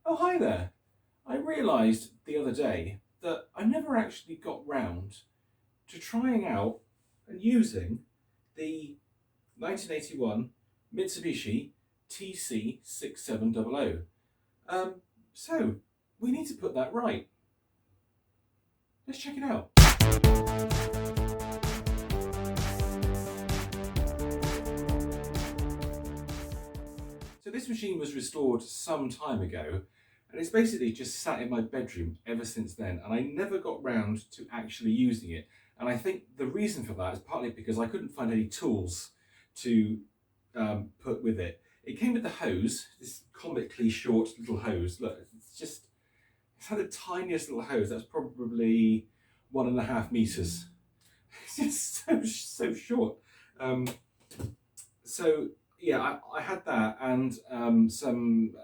Oh, hi there. I realised the other day that I never actually got round to trying out and using the 1981 Mitsubishi TC-6700. So we need to put that right. Let's check it out. So this machine was restored some time ago, and it's basically just sat in my bedroom ever since then, and I never got round to actually using it. And I think the reason for that is partly because I couldn't find any tools to put with it. It came with the hose, this comically short little hose. Look, it's had the tiniest little hose. That's probably 1.5 meters. It's just so short. So yeah, I had that and some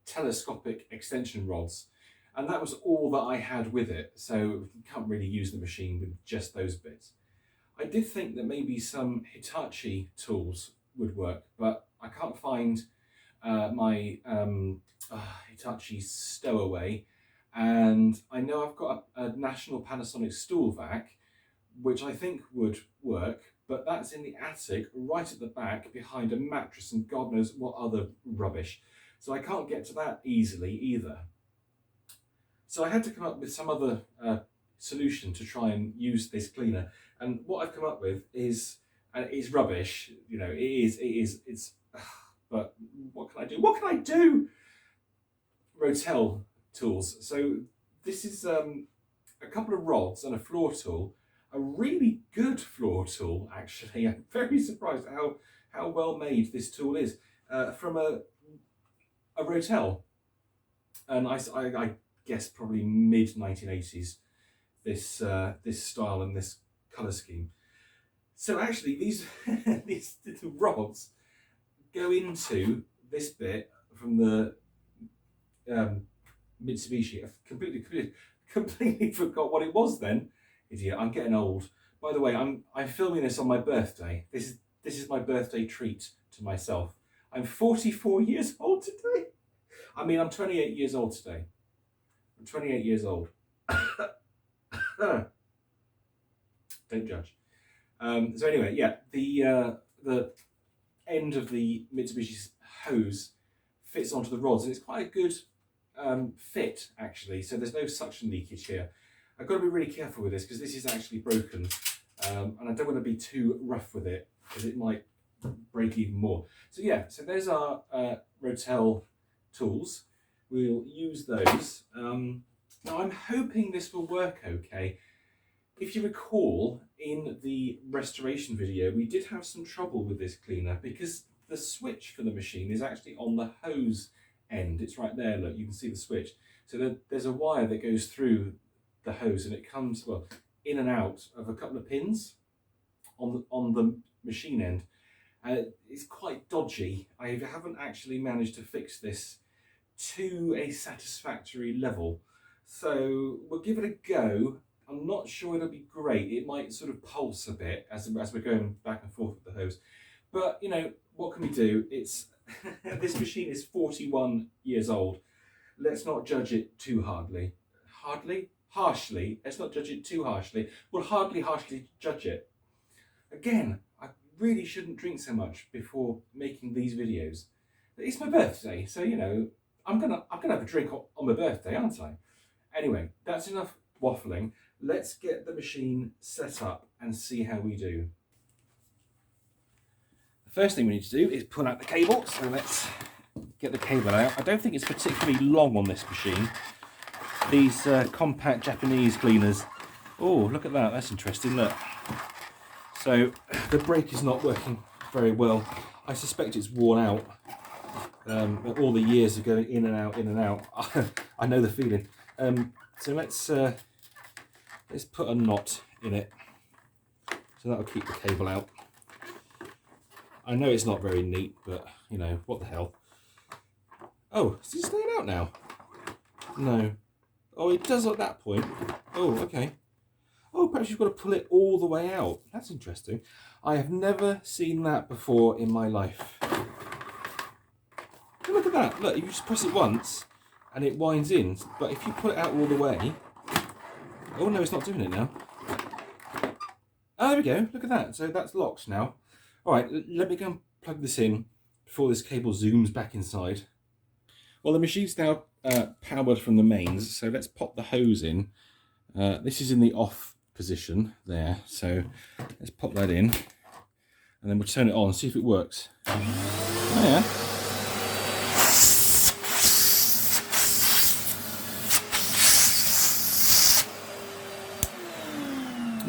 telescopic extension rods, and that was all that I had with it. So you can't really use the machine with just those bits. I did think that maybe some Hitachi tools would work, but I can't find my Hitachi Stow-Away, and I know I've got a National-Panasonic stool vac, which I think would work, but that's in the attic right at the back behind a mattress and God knows what other rubbish. So I can't get to that easily either. So I had to come up with some other solution to try and use this cleaner. And what I've come up with is, it's rubbish, you know, it's, but what can I do? What can I do? Rotel tools. So this is a couple of rods and a floor tool. A really good floor tool, actually. I'm very surprised at how well made this tool is. From a Rotel, and I guess probably mid 1980s. This style and this colour scheme. So actually, these these little rods go into this bit from the Mitsubishi. I've completely forgot what it was then. Idiot, I'm getting old. By the way, I'm filming this on my birthday. This is my birthday treat to myself. I'm 44 years old today. I mean, I'm 28 years old today. I'm 28 years old. Don't judge. So anyway, yeah, the end of the Mitsubishi's hose fits onto the rods, and it's quite a good fit actually. So there's no suction leakage here. I've got to be really careful with this because this is actually broken, and I don't want to be too rough with it because it might break even more. So yeah, so there's our Rotel tools. We'll use those. Now I'm hoping this will work okay. If you recall, in the restoration video, we did have some trouble with this cleaner because the switch for the machine is actually on the hose end. It's right there, look, you can see the switch. So there's a wire that goes through the hose and it comes, well, in and out of a couple of pins on the machine end. It's quite dodgy. I haven't actually managed to fix this to a satisfactory level. So we'll give it a go. I'm not sure it'll be great. It might sort of pulse a bit as we're going back and forth with the hose. But, you know, what can we do? It's this machine is 41 years old. Let's not judge it too hardly. Harshly. Let's not judge it too harshly. We'll hardly harshly judge it. Again, I really shouldn't drink so much before making these videos. It's my birthday, so, you know, I'm gonna have a drink on my birthday, aren't I? Anyway, that's enough waffling. Let's get the machine set up and see how we do. The first thing we need to do is pull out the cable, so let's get the cable out. I don't think it's particularly long on this machine. These compact Japanese cleaners. Oh, look at that, that's interesting, look. So the brake is not working very well. I suspect it's worn out. All the years of going in and out, in and out. I know the feeling. So let's put a knot in it. So that'll keep the cable out. I know it's not very neat, but you know, what the hell. Oh, is it staying out now? No. Oh, it does at that point. Oh, okay. Oh, perhaps you've got to pull it all the way out. That's interesting. I have never seen that before in my life. Look at at that. Look, you just press it once and it winds in. But if you pull it out all the way... Oh no, it's not doing it now. Oh, there we go. Look at that. So that's locked now. All right, let me go and plug this in before this cable zooms back inside. Well, the machine's now powered from the mains, so let's pop the hose in. This is in the off position there, so let's pop that in, and then we'll turn it on and see if it works. Oh yeah.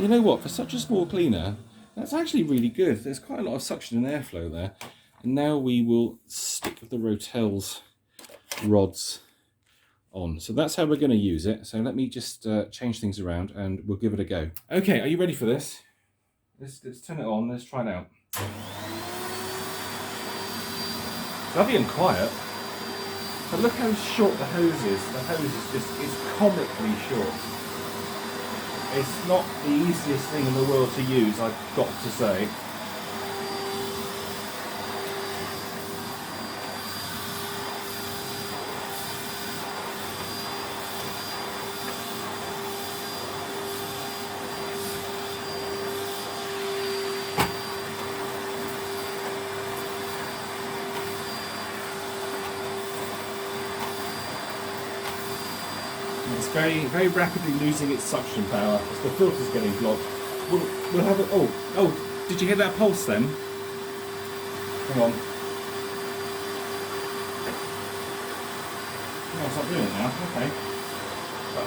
You know what, for such a small cleaner, that's actually really good. There's quite a lot of suction and airflow there. And now we will stick the Rotel's rods on. So that's how we're going to use it. So let me just change things around and we'll give it a go. Okay, are you ready for this? Let's turn it on, let's try it out. It's lovely and quiet. But look how short the hose is. The hose is just, it's comically short. It's not the easiest thing in the world to use, I've got to say. It's very rapidly losing its suction power as the filter's getting blocked. We'll have it. Oh! Did you hear that pulse then? Come on. No, it's not doing it now. Okay. But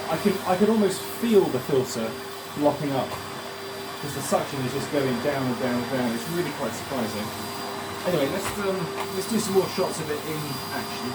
I could almost feel the filter blocking up because the suction is just going down and down and down. It's really quite surprising. Anyway, let's do some more shots of it in action.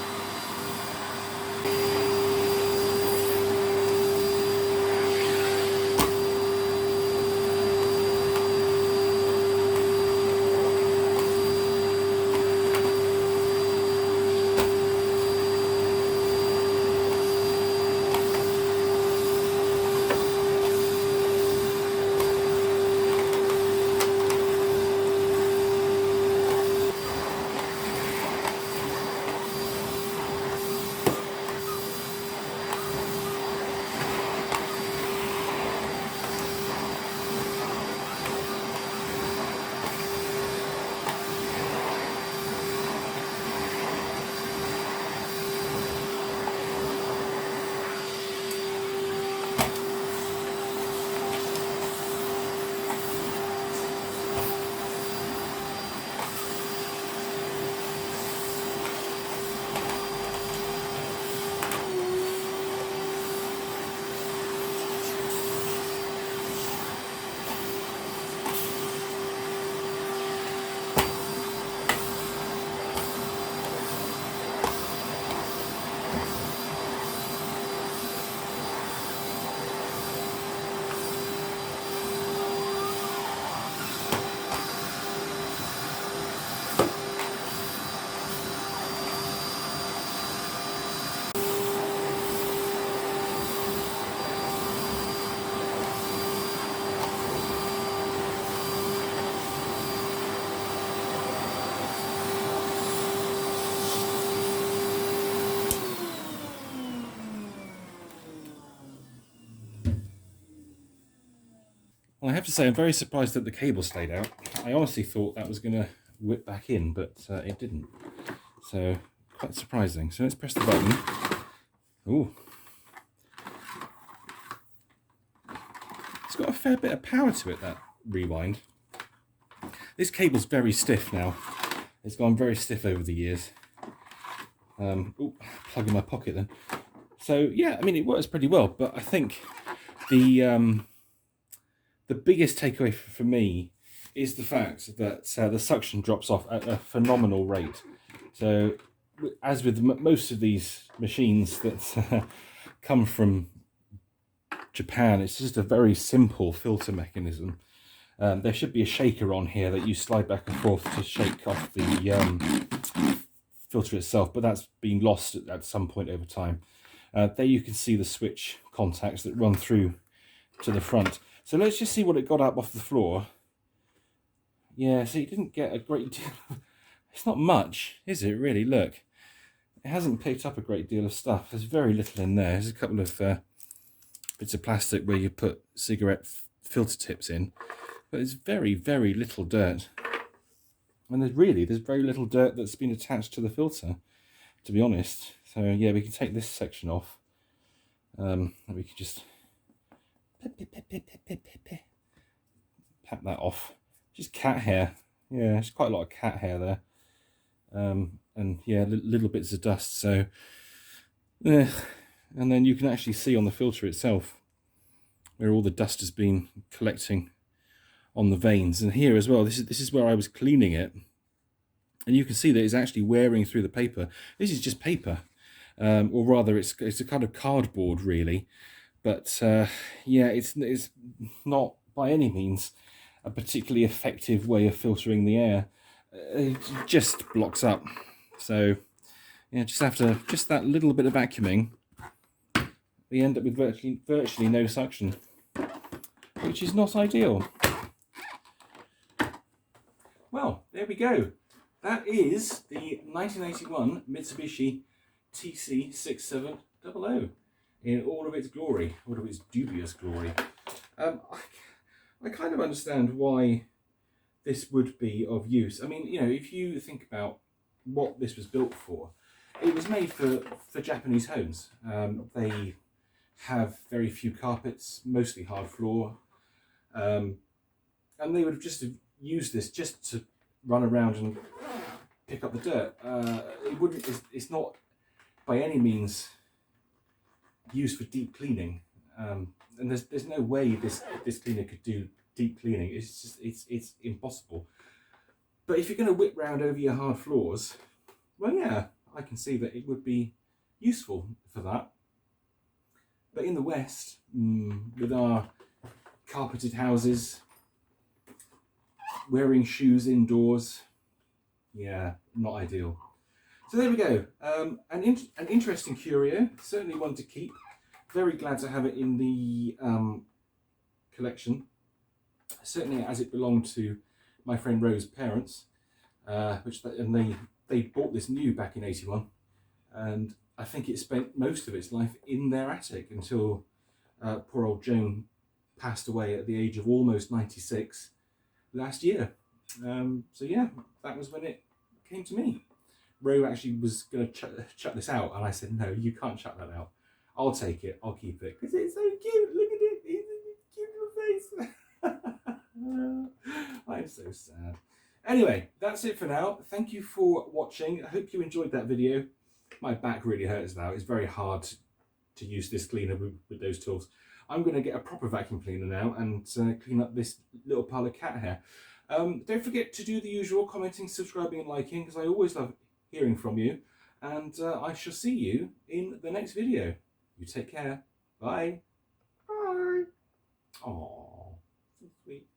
Well, I have to say I'm very surprised that the cable stayed out. I honestly thought that was going to whip back in, but it didn't. So, quite surprising. So let's press the button. Ooh. It's got a fair bit of power to it, that rewind. This cable's very stiff now. It's gone very stiff over the years. Ooh, plug in my pocket then. So yeah, I mean it works pretty well, but I think the biggest takeaway for me is the fact that the suction drops off at a phenomenal rate. So as with most of these machines that come from Japan, it's just a very simple filter mechanism. There should be a shaker on here that you slide back and forth to shake off the filter itself, but that's been lost at some point over time. There you can see the switch contacts that run through to the front. So let's just see what it got up off the floor. Yeah, see, it didn't get a great deal. It's not much, is it, really? Look. it hasn't picked up a great deal of stuff. There's very little in there. There's a couple of bits of plastic where you put cigarette filter tips in, but there's very, very little dirt. And there's very little dirt that's been attached to the filter, to be honest. So yeah, we can take this section off. And we can just pat that off. Just cat hair. Yeah, there's quite a lot of cat hair there. And yeah, little bits of dust. So, and then you can actually see on the filter itself where all the dust has been collecting on the vanes. And here as well, this is where I was cleaning it, and you can see that it's actually wearing through the paper. This is just paper, or rather, it's a kind of cardboard, really. But yeah, it's not by any means a particularly effective way of filtering the air. It just blocks up. So yeah, just that little bit of vacuuming, we end up with virtually no suction, which is not ideal. Well, there we go. That is the 1981 Mitsubishi TC-6700 in all of its glory, all of its dubious glory. I kind of understand why this would be of use. I mean, you know, if you think about what this was built for, it was made for Japanese homes. They have very few carpets, mostly hard floor, and they would have just used this just to run around and pick up the dirt. It's not by any means used for deep cleaning, and there's no way this cleaner could do deep cleaning. It's impossible. But if you're going to whip round over your hard floors, well, yeah, I can see that it would be useful for that. But in the West, with our carpeted houses, wearing shoes indoors, yeah, not ideal. So there we go. An interesting curio, certainly one to keep. Very glad to have it in the collection. Certainly as it belonged to my friend Rose's parents, and they bought this new back in '81, and I think it spent most of its life in their attic until poor old Joan passed away at the age of almost 96 last year. So yeah, that was when it came to me. Ro actually was going to chuck this out, and I said, no, you can't chuck that out. I'll take it, I'll keep it, because it's so cute. Look at it, it's a cute little face. I'm so sad. Anyway, that's it for now. Thank you for watching. I hope you enjoyed that video. My back really hurts now. It's very hard to use this cleaner with those tools. I'm going to get a proper vacuum cleaner now and clean up this little pile of cat hair. Don't forget to do the usual commenting, subscribing and liking, because I always love hearing from you. And I shall see you in the next video. You take care. Bye. Bye. Aww, so sweet.